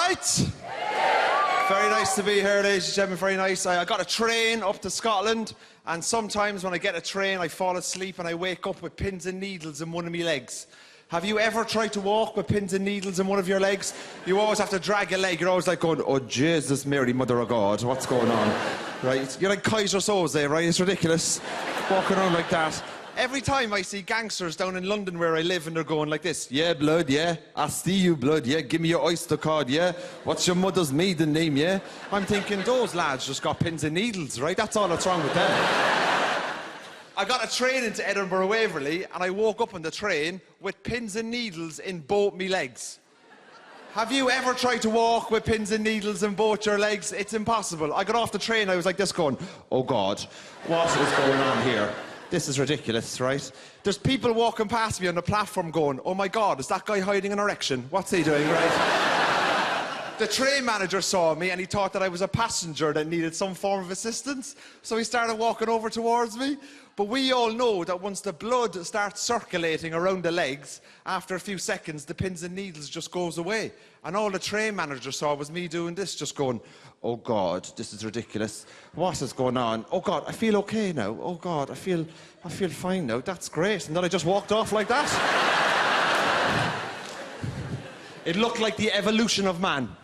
right? Very nice to be here, ladies and gentlemen, very nice. I got a train up to Scotland, and sometimes when I get a train, I fall asleep and I wake up with pins and needles in one of my legs. Have you ever tried to walk with pins and needles in one of your legs? You always have to drag your leg. You're always like going, oh, Jesus, Mary, Mother of God, what's going on? Right? You're like Kaiser Soze, right? It's ridiculous. Walking around like that. Every time I see gangsters down in London where I live and they're going like this, yeah, blood, yeah, I see you, blood, yeah, give me your Oyster card, yeah, what's your mother's maiden name, yeah? I'm thinking, those lads just got pins and needles, right? That's all that's wrong with them. I got a train into Edinburgh Waverley and I woke up on the train with pins and needles in both me legs. Have you ever tried to walk with pins and needles in both your legs? It's impossible. I got off the train, I was like this going, oh God, what is going on here? This is ridiculous, right? There's people walking past me on the platform going, oh my God, is that guy hiding an erection? What's he doing, right? The train manager saw me and he thought that I was a passenger that needed some form of assistance. So he started walking over towards me. But we all know that once the blood starts circulating around the legs, after a few seconds, the pins and needles just goes away. And all the train manager saw was me doing this, just going, oh God, this is ridiculous. What is going on? Oh God, I feel okay now. Oh God, I feel fine now. That's great. And then I just walked off like that. It looked like the evolution of man.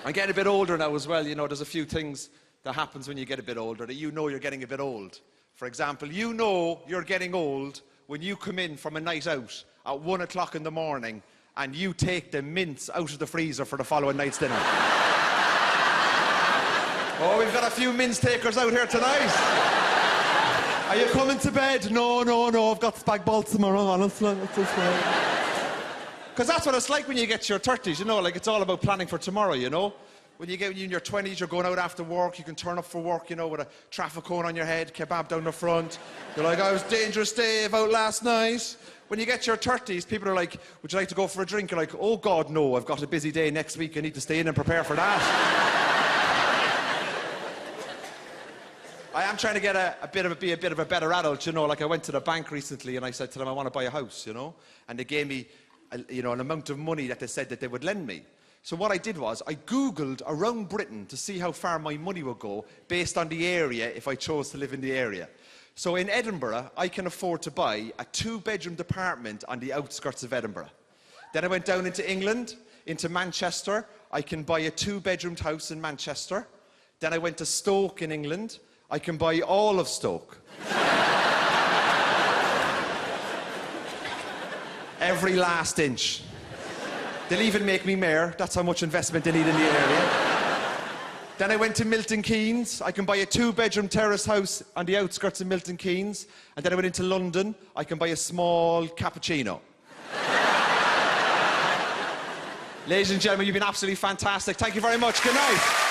I'm getting a bit older now as well. You know, there's a few things that happens when you get a bit older that you know you're getting a bit old. For example, you know you're getting old when you come in from a night out at 1 o'clock in the morning and you take the mints out of the freezer for the following night's dinner. Oh, we've got a few mince takers out here tonight. Are you coming to bed? No, I've got spag balls tomorrow, honestly. Because that's what it's like when you get to your 30s, you know, like it's all about planning for tomorrow, you know? When you get in your 20s, you're going out after work, you can turn up for work, you know, with a traffic cone on your head, kebab down the front. You're like, I was dangerous Dave out last night. When you get to your 30s, people are like, would you like to go for a drink? You're like, oh God, no, I've got a busy day next week, I need to stay in and prepare for that. I am trying to get be a bit of a better adult, you know, like I went to the bank recently and I said to them, I want to buy a house, you know, and they gave me, you know, an amount of money that they said that they would lend me. So what I did was, I Googled around Britain to see how far my money would go based on the area if I chose to live in the area. So in Edinburgh, I can afford to buy a 2-bedroom apartment on the outskirts of Edinburgh. Then I went down into England, into Manchester. I can buy a 2-bedroom house in Manchester. Then I went to Stoke in England. I can buy all of Stoke. Every last inch. They'll even make me mayor. That's how much investment they need in the area. Then I went to Milton Keynes. I can buy a 2-bedroom terrace house on the outskirts of Milton Keynes. And then I went into London. I can buy a small cappuccino. Ladies and gentlemen, you've been absolutely fantastic. Thank you very much. Good night.